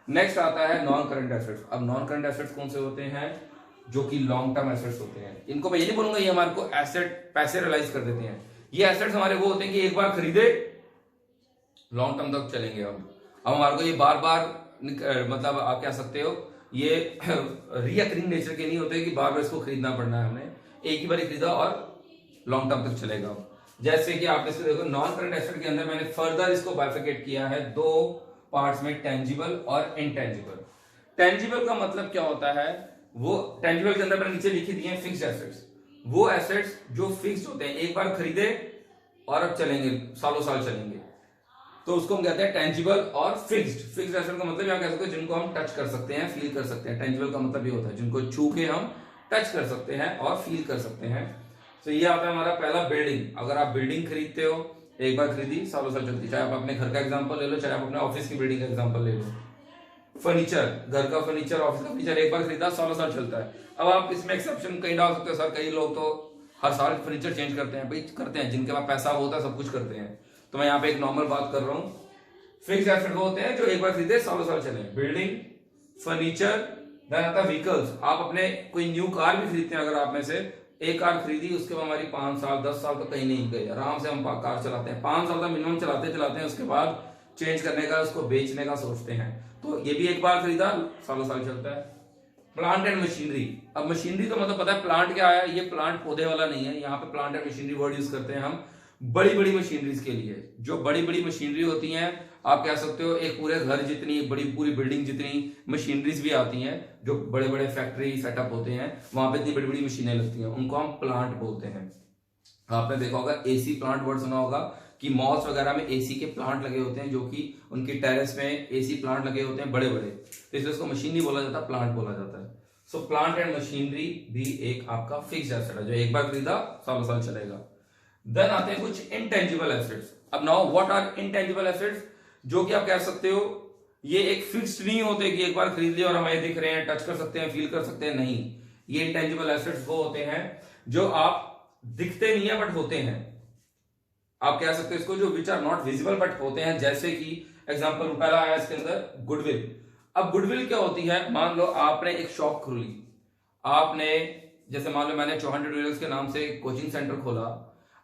नेक्स्ट आता है नॉन करंट एसेट्स। अब नॉन करंट एसेट्स कौन से होते हैं, जो कि लॉन्ग टर्म एसेट्स होते हैं। इनको मैं ये नहीं बोलूंगा ये हमारे को एसेट पैसे रियलाइज कर देते हैं, ये एसेट्स हमारे वो होते हैं कि एक बार खरीदे लॉन्ग टर्म तक चलेंगे। अब हमारे को ये बार बार मतलब आप कह सकते हो ये रिकरिंग नेचर के नहीं होते कि बार बार इसको खरीदना पड़ना है, हमने एक ही बार खरीदा और लॉन्ग टर्म तक चलेगा। जैसे कि आप इसको देखो, नॉन करंट एसेट के अंदर मैंने फर्दर इसको बाइफिकेट किया है 2 पार्ट्स में, टेंजिबल और इनटेंजिबल। टेंजिबल का मतलब क्या होता है, वो टेंजिबल के अंदर मैंने नीचे लिखी दिए हैं फिक्स्ड एसेट्स, वो एसेट्स जो फिक्स्ड होते हैं, एक बार खरीदे और अब चलेंगे, सालों साल चलेंगे, तो उसको हम कहते हैं टेंजिबल और फिक्स्ड। फिक्स्ड एसेट का मतलब यहाँ कह सकते हैं जिनको हम टच कर सकते हैं, फील कर सकते हैं। टेंजिबल का मतलब ये होता है जिनको छू के हम टच कर सकते हैं और फील कर सकते हैं। तो ये आता है हमारा पहला बिल्डिंग। अगर आप बिल्डिंग खरीदते हो, एक बार खरीदी सालों साल चलती, चाहे आप अपने घर का एग्जाम्पल ले लो, चाहे आप अपने ऑफिस की बिल्डिंग का एग्जाम्पल ले लो। फर्नीचर, घर का फर्नीचर, ऑफिस का फर्नीचर एक बार खरीदा सालों साल चलता है। अब आप इसमें एक्सेप्शन कहीं डाल सकते हो, सर कई लोग तो हर साल फर्नीचर चेंज करते हैं, भाई करते हैं, जिनके पास पैसा होता है सब कुछ करते हैं, तो मैं यहाँ पे एक नॉर्मल बात कर रहा हूँ। फिक्स्ड एसेट वो होते हैं जो एक बार खरीदे सालों साल चले, बिल्डिंग, फर्नीचर, देन आता है व्हीकल्स। आप अपने कोई न्यू कार भी खरीदते हैं, अगर आप में से एक कार खरीदी उसके बाद हमारी 5 साल 10 साल तो कहीं नहीं गई, आराम से हम कार चलाते हैं, 5 साल तक मिनिमम चलाते हैं, उसके बाद चेंज करने का, उसको बेचने का सोचते हैं, तो ये भी एक बार खरीदा सालों साल चलता है। Plant and machinery. अब मशीनरी तो मतलब पता है प्लांट क्या है, ये प्लांट पौधे वाला नहीं है, यहाँ पे plant and machinery word use करते हैं हम बड़ी बड़ी मशीनरीज के लिए। जो बड़ी बड़ी मशीनरी होती हैं, आप कह सकते हो एक पूरे घर जितनी, बड़ी पूरी बिल्डिंग जितनी मशीनरीज भी आती हैं, जो बड़े बड़े फैक्ट्री सेटअप होते हैं, वहां पे इतनी बड़ी बड़ी मशीनें लगती हैं, उनको हम प्लांट बोलते हैं। आपने देखा होगा एसी प्लांट वर्ड सुना होगा कि मॉल्स वगैरह में एसी के प्लांट लगे होते हैं, जो कि उनकी टेरेस में एसी प्लांट लगे होते हैं बड़े बड़े, तो इसलिए उसको मशीन नहीं बोला जाता, प्लांट बोला जाता है। सो प्लांट एंड मशीनरी भी एक आपका फिक्स्ड एसेट है जो एक बार खरीदा सालों साल चलेगा। देन आते हैं कुछ इनटेंजिबल एसेट्स। अब now what are intangible assets, जो कि आप कह सकते हो ये एक फिक्स्ड नहीं होते कि एक बार खरीद लिया और हमें दिख रहे हैं, टच कर सकते हैं, फील कर सकते हैं, नहीं। ये इनटेंजिबल एसेट्स वो होते हैं जो आप दिखते नहीं है बट होते हैं, आप कह सकते हो इसको जो which are not visible but होते हैं। जैसे कि एग्जांपल पहला आया इसके अंदर गुडविल। अब गुडविल क्या होती है, मान लो आपने एक शॉप खोली, आपने जैसे मान लो मैंने चौहान ट्यूटोरियल्स के नाम से कोचिंग सेंटर खोला,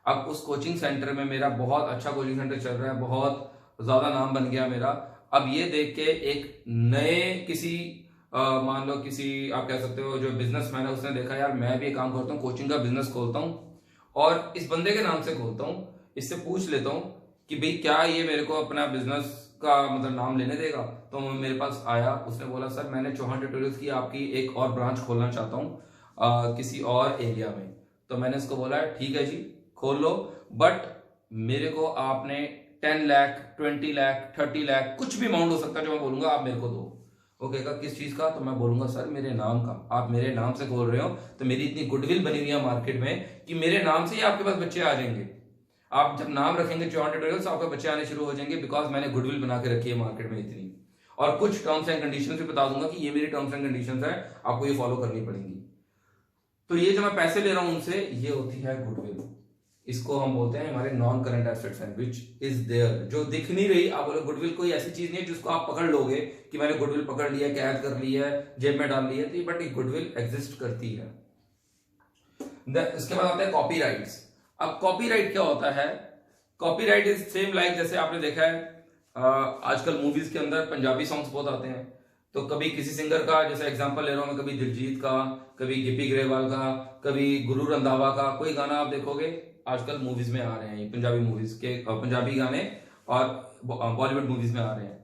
अब उस कोचिंग सेंटर में मेरा बहुत अच्छा कोचिंग सेंटर चल रहा है, बहुत ज्यादा नाम बन गया मेरा। अब ये देख के एक नए किसी मान लो किसी आप कह सकते हो जो बिजनेसमैन है, उसने देखा यार मैं भी एक काम करता हूँ, कोचिंग का बिजनेस खोलता हूँ और इस बंदे के नाम से खोलता हूँ, इससे पूछ लेता हूँ कि भाई क्या ये मेरे को अपना बिजनेस का मतलब नाम लेने देगा। तो मेरे पास आया, उसने बोला सर मैंने चौहान ट्यूटोरियल्स की आपकी एक और ब्रांच खोलना चाहता हूँ किसी और एरिया में। तो मैंने इसको बोला ठीक है जी खोल लो, बट मेरे को आपने 10 लाख, 20 लाख, 30 लाख, कुछ भी अमाउंट हो सकता है जो मैं बोलूंगा आप मेरे को दो। ओके का किस चीज का? तो मैं बोलूंगा सर मेरे नाम का, आप मेरे नाम से खोल रहे हो तो मेरी इतनी गुडविल बनी हुई है मार्केट में कि मेरे नाम से ही आपके पास बच्चे आ जाएंगे। आप जब नाम रखेंगे जॉन ट्यूटोरियल्स, आपके बच्चे आने शुरू हो जाएंगे, बिकॉज मैंने गुडविल बना के रखी है मार्केट में इतनी। और कुछ टर्म्स एंड कंडीशंस भी बता दूंगा कि ये मेरी टर्म्स एंड कंडीशंस है, आपको ये फॉलो करनी पड़ेंगी। तो ये जो मैं पैसे ले रहा हूं उनसे, ये होती है गुडविल। इसको हम बोलते हैं हमारे नॉन करंट एसेट्स हैं, विच इज देयर, जो दिख नहीं रही। आप बोले गुडविल कोई ऐसी चीज नहीं है जिसको आप पकड़ लोगे कि मैंने गुडविल पकड़ लिया, कैद कर ली है, जेब में डाल ली है, तो बट गुडविल एग्जिस्ट करती है। इसके बाद आता है कॉपीराइट्स। अब कॉपीराइट क्या होता है? कॉपीराइट इज सेम लाइक, जैसे आपने देखा है आजकल मूवीज के अंदर पंजाबी सॉन्ग्स बहुत आते हैं, तो कभी किसी सिंगर का, जैसे एग्जांपल ले रहा हूं मैं, कभी दिलजीत का, कभी गिप्पी ग्रेवाल का, कभी गुरु रंधावा का, कोई गाना आप देखोगे आजकल मूवीज में आ रहे हैं, पंजाबी मूवीज के पंजाबी गाने और बॉलीवुड मूवीज में आ रहे हैं।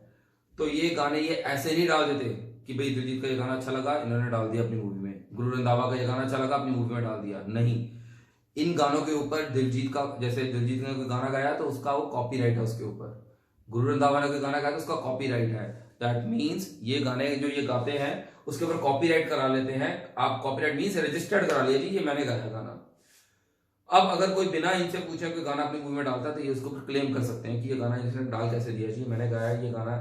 तो ये गाने ये ऐसे नहीं डाल देते कि भाई दिलजीत का ये गाना अच्छा लगा इन्होंने डाल दिया अपनी मूवी में, गुरु रंधावा का ये गाना अच्छा लगा अपनी मूवी में डाल दिया, नहीं। इन गानों के ऊपर दिलजीत का, जैसे दिलजीत ने कोई गाना गाया तो उसका वो कॉपीराइट है उसके ऊपर, गुरु रंधावा ने कोई गाना गाया तो उसका कॉपीराइट है। दैट मीन्स ये गाने जो ये गाते हैं उसके ऊपर कॉपीराइट करा लेते हैं। आप कॉपीराइट मीन्स रजिस्टर्ड करा लिया जी ये मैंने गाया गाना। अब अगर कोई बिना इनसे पूछे कोई गाना अपनी मूवी में डालता है तो ये उसको क्लेम कर सकते हैं कि ये गाना इसने डाल कैसे दिया जी, मैंने गाया ये गाना।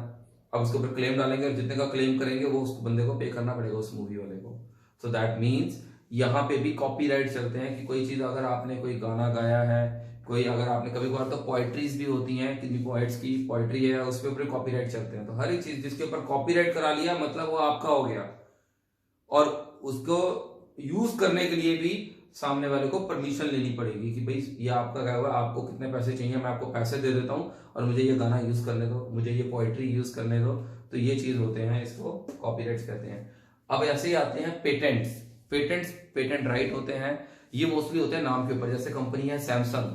अब उसके ऊपर क्लेम डालेंगे और जितने का क्लेम करेंगे वो उस बंदे को पे करना पड़ेगा, उस मूवी वाले को। सो दैट मीन्स यहाँ पे भी कॉपीराइट चलते हैं कि कोई चीज अगर आपने कोई गाना गाया है, कोई अगर आपने कभी कभार तो पोएट्रीज भी होती हैं, किसी पोएट्स की पोएट्री है उसके ऊपर कॉपीराइट चलते हैं। तो हर एक चीज जिसके ऊपर कॉपीराइट करा लिया मतलब वो आपका हो गया, और उसको यूज करने के लिए भी सामने वाले को परमिशन लेनी पड़ेगी कि भाई ये आपका गाया हुआ, आपको कितने पैसे चाहिए, मैं आपको पैसे दे देता हूँ और मुझे ये गाना यूज करने दो, मुझे ये पोएट्री यूज करने दो। तो ये चीज होते हैं, इसको कॉपीराइट्स कहते हैं। अब ऐसे ही आते हैं पेटेंट्स। पेटेंट राइट होते हैं, ये मोस्टली होते हैं नाम के ऊपर। जैसे कंपनी है सैमसंग,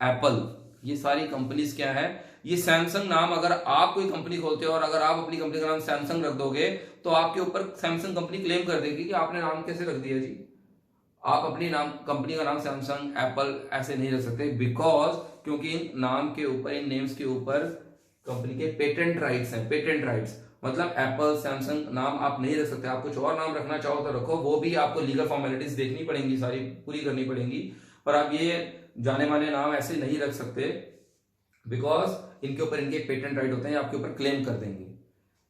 एप्पल, ये सारी कंपनीज क्या है, ये सैमसंग नाम अगर आप कोई कंपनी खोलते हो और अगर आप अपनी कंपनी का नाम सैमसंग रख दोगे तो आपके ऊपर सैमसंग कंपनी क्लेम कर देगी कि आपने नाम कैसे रख दिया जी। आप अपनी नाम कंपनी का नाम सैमसंग, एप्पल ऐसे नहीं रख सकते, बिकॉज क्योंकि इन नाम के ऊपर, इन नेम्स के ऊपर कंपनी के पेटेंट राइट्स हैं। पेटेंट राइट्स मतलब एप्पल, सैमसंग नाम आप नहीं रख सकते। आप कुछ और नाम रखना चाहो तो रखो, वो भी आपको लीगल फॉर्मेलिटीज देखनी पड़ेंगी, सारी पूरी करनी पड़ेंगी, पर आप ये जाने माने नाम ऐसे नहीं रख सकते बिकॉज इनके ऊपर इनके पेटेंट राइट होते हैं, आपके ऊपर क्लेम कर देंगे।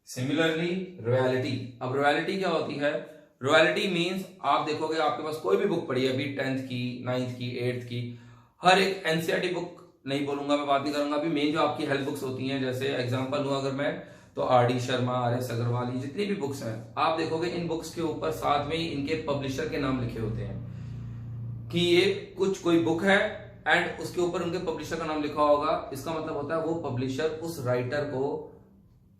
Similarly royalty. अब रॉयल्टी क्या होती है? रॉयल्टी मींस आप देखोगे आपके पास कोई भी बुक पड़ी है, अभी 10th की, 9th की, 8th की, हर एक एनसीईआरटी बुक नहीं बोलूंगा मैं, बात नहीं करूंगा अभी, मेन जो आपकी हेल्थ बुक्स होती हैं, जैसे एग्जांपल लूं अगर मैं तो आर.डी. शर्मा, आर.एस. अग्रवाल, जितनी भी बुक्स हैं आप देखोगे इन बुक्स के ऊपर साथ में ही इनके पब्लिशर के नाम लिखे होते हैं कि ये कुछ कोई बुक है एंड उसके ऊपर उनके पब्लिशर का नाम लिखा होगा। इसका मतलब होता है वो पब्लिशर उस राइटर को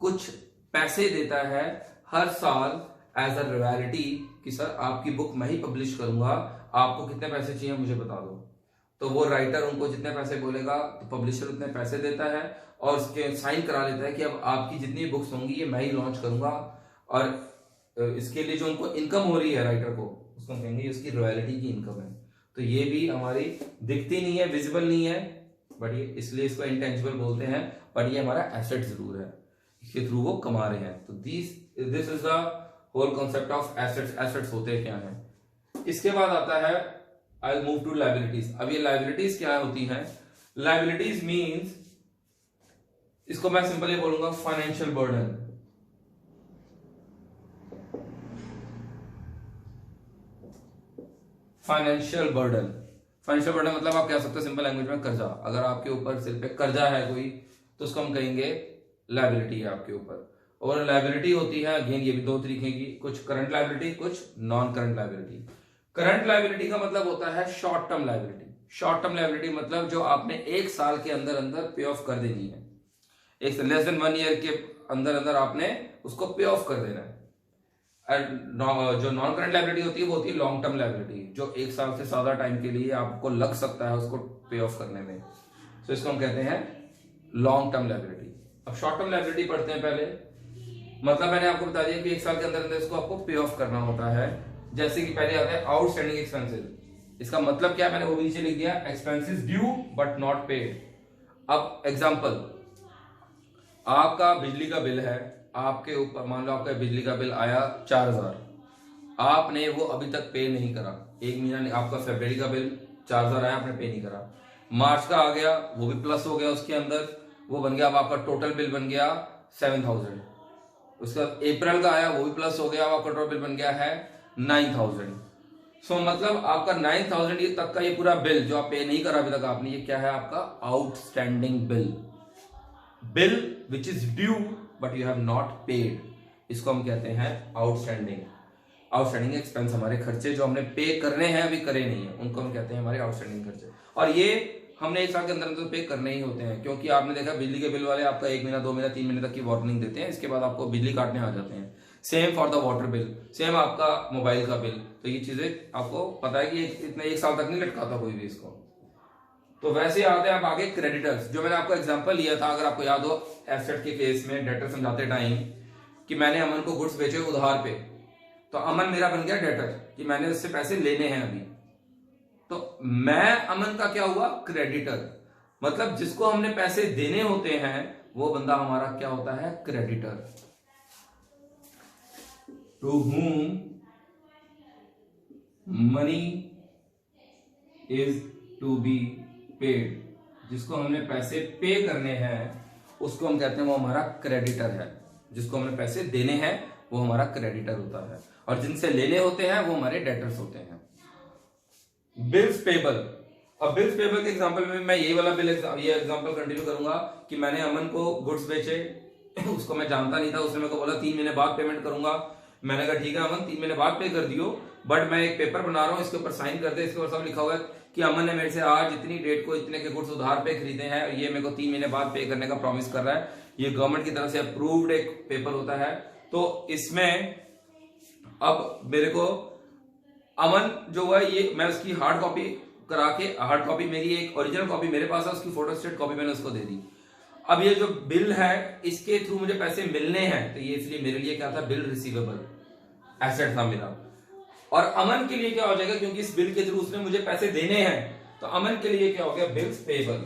कुछ पैसे देता है हर साल एज अ रॉयल्टी कि सर आपकी बुक मैं ही पब्लिश करूंगा, आपको कितने पैसे चाहिए मुझे बता दो। तो वो राइटर उनको जितने पैसे बोलेगा तो पब्लिशर उतने पैसे देता है और उसके साइन करा लेता है कि अब आपकी जितनी बुक्स होंगी ये मैं ही लॉन्च करूंगा, और इसके लिए जो उनको इनकम हो रही है राइटर को, उसको कहेंगे उसकी रॉयल्टी की इनकम है। तो ये भी हमारी दिखती नहीं है, विजिबल नहीं है, बट ये इसलिए इसको इंटेंजिबल बोलते हैं, बट ये हमारा एसेट जरूर है, इसके थ्रू वो कमा रहे हैं। तो this is the whole concept of assets. Assets होते क्या हैं? इसके बाद आता है आई मूव टू लायबिलिटीज। अब ये लायबिलिटीज क्या होती हैं? लायबिलिटीज मींस, इसको मैं सिंपली बोलूंगा फाइनेंशियल बर्डन। फाइनेंशियल बर्डन मतलब आप कह सकते हो सिंपल लैंग्वेज में कर्जा। अगर आपके ऊपर सिर पे कर्जा है कोई तो उसको हम कहेंगे लायबिलिटी है आपके ऊपर। और लायबिलिटी होती है अगेन ये भी दो तरीके की, कुछ करंट लायबिलिटी, कुछ non current liability. Current liability का मतलब होता है short term liability. Short term liability मतलब जो आपने एक साल के अंदर अंदर पे ऑफ कर देनी है, एक लेस देन 1 ईयर के अंदर अंदर आपने उसको पे ऑफ कर देना है। जो नॉन करंट लायबिलिटी होती है वो होती है लॉन्ग टर्म लायबिलिटी, जो एक साल से ज्यादा टाइम के लिए आपको लग सकता है उसको पे ऑफ करने में। तो इसको हम कहते हैं लॉन्ग टर्म लायबिलिटी। अब शॉर्ट टर्म लायबिलिटी पढ़ते हैं पहले। मतलब मैंने आपको बता दिया कि एक साल के अंदर अंदर इसको आपको पे ऑफ करना होता है। जैसे कि पहले आता है आउटस्टैंडिंग एक्सपेंसेस। इसका मतलब क्या है, मैंने वो नीचे लिख दिया, expenses due but not paid. अब एग्जांपल, आपका बिजली का बिल है, आपके ऊपर मान लो आपका बिजली का बिल आया 4000, आपने वो अभी तक पे नहीं करा, एक महीना आपका फरवरी का बिल 4000 आया, आपने पे नहीं करा, मार्च का आ गया, वो भी प्लस हो गया उसके अंदर, वो बन गया, अब आपका टोटल बिल बन गया 7000, उसके बाद अप्रैल का आया, वो भी प्लस हो गया, आपका टोटल बिल बन गया है 9000। सो मतलब आपका 9000 ये तक का ये पूरा बिल जो आप पे नहीं करा अभी तक आपने, ये क्या है आपका outstanding bill which is due but you have not paid, इसको हम कहते हैं आउटस्टैंडिंग एक्सपेंस, हमारे खर्चे जो हमने पे करने हैं अभी करे नहीं है उनको हम कहते हैं हमारे आउटस्टैंडिंग खर्चे। और ये हमने एक साल के अंदर तो पे करने ही होते हैं, क्योंकि आपने देखा बिजली के बिल वाले आपका 1 महीना 2 महीना 3 महीने तक की वार्निंग देते हैं, इसके बाद आपको बिजली काटने आ जाते हैं। Same for the water bill, same आपका मोबाइल का बिल, तो ये चीजें आपको पता है कि इतने एक साल तक नहीं लटकाता कोई भी इसको। तो वैसे आते हैं आप आगे क्रेडिटर्स, जो मैंने आपको एग्जांपल लिया था, अगर आपको याद हो एसेट के केस में डेटर समझाते टाइम कि मैंने अमन को गुड्स बेचे उधार पे, तो अमन मेरा बन गया डेटर कि मैंने उससे पैसे लेने हैं अभी, तो मैं अमन का क्या हुआ क्रेडिटर, मतलब जिसको हमने पैसे देने होते हैं वो बंदा हमारा क्या होता है creditor. To whom money is to be paid, जिसको हमने पैसे पे करने हैं उसको हम कहते हैं वो हमारा क्रेडिटर है, जिसको हमने पैसे देने हैं वो हमारा क्रेडिटर होता है, और जिनसे लेने होते हैं वो हमारे डेटर्स होते हैं। बिल्स पेबल, अब बिल्स पेबल के एग्जांपल में मैं ये वाला बिल ये एग्जांपल कंटिन्यू करूंगा कि मैंने अमन को गुड्स बेचे, उसको मैं जानता नहीं था, उसने मेरे को बोला 3 महीने बाद पेमेंट करूंगा, मैंने कहा ठीक है अमन 3 महीने बाद पे कर दियो, बट मैं एक पेपर बना रहा हूँ, इसके ऊपर साइन कर दे, इसके ऊपर सब लिखा हुआ है कि अमन ने मेरे से आज इतनी डेट को इतने के गुड्स उधार पे खरीदे हैं, और ये मेरे को 3 महीने बाद पे करने का प्रॉमिस कर रहा है, ये गवर्नमेंट की तरफ से अप्रूव्ड एक पेपर होता है। तो इसमें अब मेरे को अमन जो हुआ ये मैं उसकी हार्ड कॉपी करा के, हार्ड कॉपी मेरी एक ओरिजिनल कॉपी मेरे पास है, उसकी फोटोस्टेट कॉपी मैंने उसको दे दी। अब ये जो बिल है इसके थ्रू मुझे पैसे मिलने हैं, तो ये इसलिए मेरे लिए क्या था बिल रिसीवेबल एसेट था मेरा, और अमन के लिए क्या हो जाएगा क्योंकि इस बिल के थ्रू उसने मुझे पैसे देने हैं, तो अमन के लिए क्या हो गया बिल्स पेबल।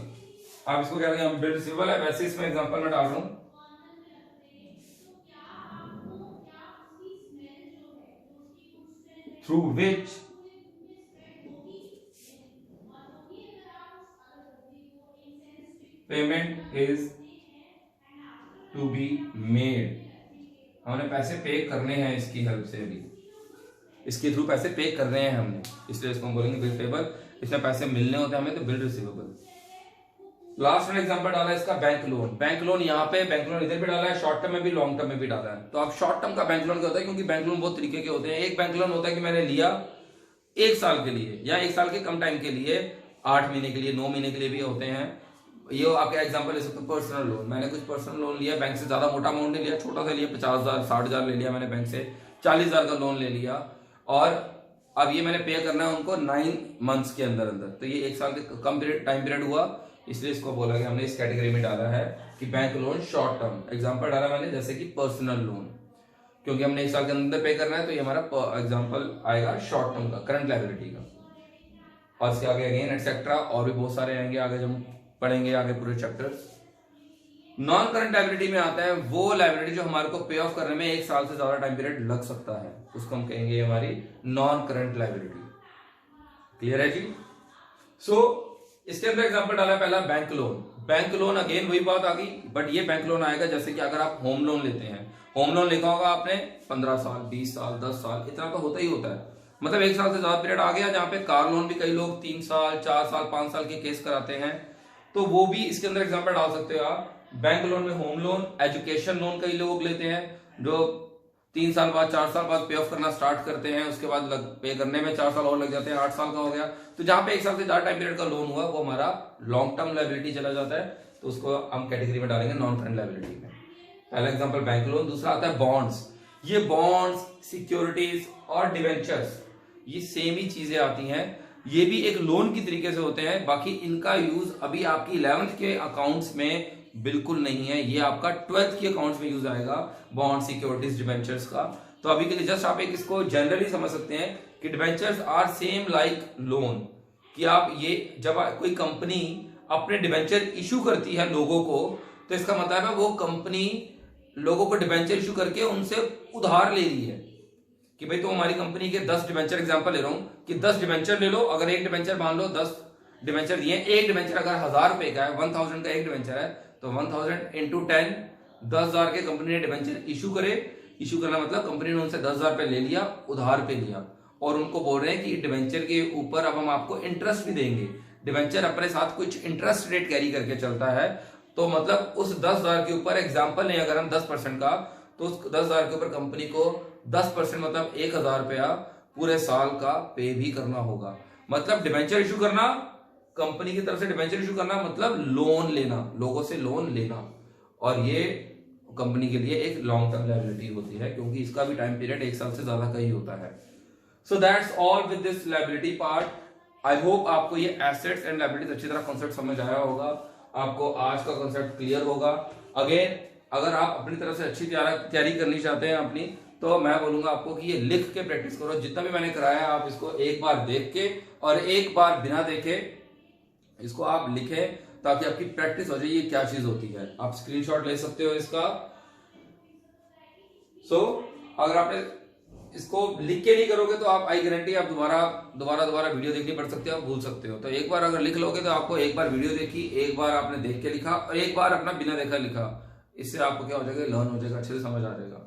आप इसको क्या करेंगे बिल रिसीवेबल है, वैसे इसमें एग्जांपल में डाल रहा हूं through which payment is to be made, हमने पैसे पे करने हैं इसकी हेल्प से, अभी इसके थ्रू पैसे पे कर रहे हैं हमने, इसलिए इसको हम बोलेंगे बिल पेबल, इसमें पैसे मिलने होते हैं हमें तो बिल रिसीवेबल। लास्ट में एग्जांपल डाला है इसका बैंक लोन, बैंक लोन यहाँ पे बैंक लोन इधर भी डाला है, शॉर्ट टर्म में भी लॉन्ग टर्म में भी डाला है। तो आप शॉर्ट टर्म का बैंक लोन क्या होता है, क्योंकि बैंक लोन बहुत तरीके के होते हैं, एक बैंक लोन होता है कि मैंने लिया 1 साल के लिए या 1 साल के कम टाइम के लिए, 8 महीने के लिए 9 महीने के लिए भी होते हैं, ये आपका एग्जांपल ले सकते हो पर्सनल लोन, मैंने कुछ पर्सनल लोन लिया, बैंक से ज्यादा मोटा अमाउंट नहीं लिया, छोटा सा लिया 50,000 60,000 ले लिया मैंने बैंक से, 40,000 का लोन ले लिया, और अब ये मैंने पे करना है उनको 9 मंथ्स के अंदर अंदर, तो ये 1 साल के कम टाइम पीरियड हुआ, इसलिए इसको बोला गया हमने इस कैटेगरी में डाला है कि bank loan short term. Example डाला मैंने जैसे कि पर्सनल लोन, क्योंकि हमने 1 साल के अंदर पे करना है, तो ये हमारा एग्जांपल आएगा शॉर्ट टर्म का, करंट लायबिलिटी का, और इसके आगे अगेन एटसेट्रा और भी बहुत सारे आएंगे, आगे जब पढ़ेंगे आगे पूरे चैप्टर्स। नॉन करंट लायबिलिटी में आता है वो लायबिलिटी जो हमारे को पे ऑफ करने में 1 साल से ज्यादा टाइम पीरियड लग सकता है, उसको हम कहेंगे हमारी नॉन करंट लायबिलिटी। क्लियर है जी? सो इसके अंदर एग्जांपल डाला पहला bank loan, bank loan again वही बात आ गई, बट ये बैंक लोन आएगा जैसे कि अगर आप होम लोन लेते हैं, होम लोन लिखा होगा आपने 15 साल 20 साल 10 साल इतना तो होता ही होता है, मतलब 1 साल से ज्यादा पीरियड आ गया, जहां पे कार लोन भी कई लोग 3 साल 4 साल 5 साल के केस कराते हैं, तो वो भी इसके अंदर एग्जांपल डाल सकते हो आप। बैंक लोन में होम लोन, एजुकेशन लोन कई लोग लेते हैं जो 3 साल बाद 4 साल बाद पे ऑफ करना स्टार्ट करते हैं, उसके बाद पे करने में 4 साल और लग जाते हैं, 8 साल का हो गया, तो जहां पे 1 साल से ज्यादा टाइम पीरियड का लोन हुआ वो हमारा लॉन्ग टर्म लायबिलिटी चला जाता है, तो उसको हम कैटेगरी में डालेंगे नॉन करंट लायबिलिटी में। पहला एग्जांपल बैंक लोन, दूसरा आता है बॉन्ड्स, ये बॉन्ड्स सिक्योरिटीज और डिवेंचर्स ये सेम ही चीजें आती हैं, ये भी एक लोन की तरीके से होते हैं, बाकी इनका यूज अभी आपकी 11th के अकाउंट्स में बिल्कुल नहीं है, ये आपका 12th के अकाउंट्स में यूज आएगा बॉन्ड सिक्योरिटीज डिवेंचर्स का। तो अभी के लिए जस्ट आप एक इसको जनरली समझ सकते हैं कि debentures are same like loan, कि आप ये जब कोई कंपनी अपने डिबेंचर इशू करती है लोगों को, तो इसका मतलब है वो कंपनी लोगों को डिबेंचर इशू करके उनसे उधार ले रही है कि भाई तुम हमारी कंपनी के 10 डिबेंचर, एग्जांपल ले रहा हूं कि 10 डिबेंचर ले लो, अगर एक डिबेंचर मान लो 10 डिबेंचर दिए, एक डिबेंचर अगर 1000 रुपए का है, 1000 का एक डिबेंचर है, तो 1000 इंटू 10, 10,000 के कंपनी ने डिबेंचर इशू करे। इशू करना मतलब कंपनी ने उनसे 10,000 रुपए ले लिया, उधार पे लिया, और उनको बोल रहे हैं कि डिबेंचर के ऊपर अब हम आपको इंटरेस्ट भी देंगे। डिबेंचर अपने साथ कुछ इंटरेस्ट रेट कैरी करके चलता है, तो मतलब उस 10,000 के ऊपर, एग्जाम्पल नहीं अगर हम 10% का, तो उस 10,000 के ऊपर कंपनी को 10% मतलब 1,000 रुपया पूरे साल का पे भी करना होगा। मतलब डिबेंचर इशू करना, कंपनी की तरफ से डिबेंचर इशू करना मतलब लोन लेना, लोगों से लोन लेना, और ये कंपनी के लिए एक लॉन्ग टर्म लायबिलिटी होती है, क्योंकि इसका भी टाइम पीरियड 1 साल से ज्यादा का ही होता है। So that's all with this liability part. I hope आपको ये एसेट्स एंड लायबिलिटीज अच्छी तरह कॉन्सेप्ट समझ आया होगा, आपको आज का कॉन्सेप्ट क्लियर होगा। अगेन अगर आप अपनी तरफ से अच्छी तैयारी करनी चाहते हैं अपनी, तो मैं बोलूंगा आपको कि ये लिख के प्रैक्टिस करो। जितना भी मैंने कराया है आप इसको एक बार देख के और एक बार बिना देखे इसको आप लिखें, ताकि आपकी प्रैक्टिस हो जाए ये क्या चीज होती है। आप स्क्रीनशॉट ले सकते हो इसका। सो अगर आपने इसको लिख के नहीं करोगे तो आप, आई गारंटी, आप दोबारा वीडियो देखनी पड़ सकती है, आप भूल सकते हो। तो एक बार अगर लिख लोगे तो आपको एक बार वीडियो देखी, एक बार आपने देख के लिखा और एक बार अपना बिना देखा लिखा, इससे आपको क्या हो जाएगा, लर्न हो जाएगा, अच्छे से समझ आ जाएगा।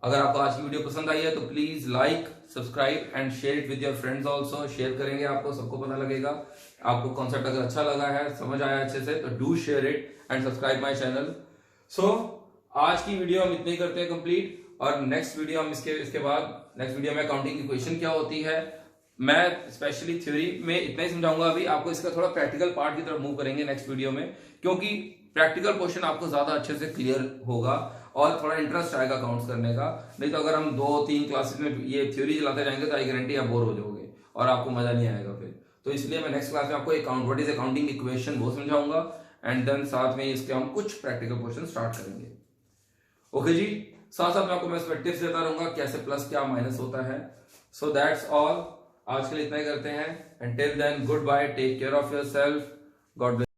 अगर आपको आज की वीडियो पसंद आई है तो please like, subscribe and share it with your friends also. Share करेंगे आपको, सबको पता लगेगा। आपको कॉन्सेप्ट अगर अच्छा लगा है, समझ आया अच्छे से, तो do share it and subscribe my channel. So आज की वीडियो हम इतनी करते हैं कंप्लीट, और नेक्स्ट वीडियो हम इसके बाद नेक्स्ट वीडियो में अकाउंटिंग की क्वेश्चन क्या होती है, मैं स्पेशली थ्योरी में इतना ही समझाऊंगा। अभी आपको इसका थोड़ा प्रैक्टिकल पार्ट की तरफ मूव करेंगे नेक्स्ट वीडियो में, क्योंकि प्रैक्टिकल क्वेश्चन आपको ज्यादा अच्छे से क्लियर होगा और थोड़ा इंटरेस्ट आएगा अकाउंट्स करने का। नहीं तो अगर हम 2-3 क्लासेस में ये थ्योरी चलाते जाएंगे तो आई गारंटी आप बोर हो जाओगे और आपको मजा नहीं आएगा फिर। तो इसलिए मैं नेक्स्ट क्लास में आपको व्हाट इज अकाउंटिंग इक्वेशन वो समझाऊंगा, एंड देन साथ में इसके हम कुछ प्रैक्टिकल क्वेश्चन स्टार्ट करेंगे। ओके जी, साथ साथ में आपको मैं इस पर टिप्स देता रहूंगा कैसे प्लस क्या माइनस होता है। सो दैट्स ऑल, आज के लिए इतना ही करते हैं। And till then goodbye, take care of yourself, God bless.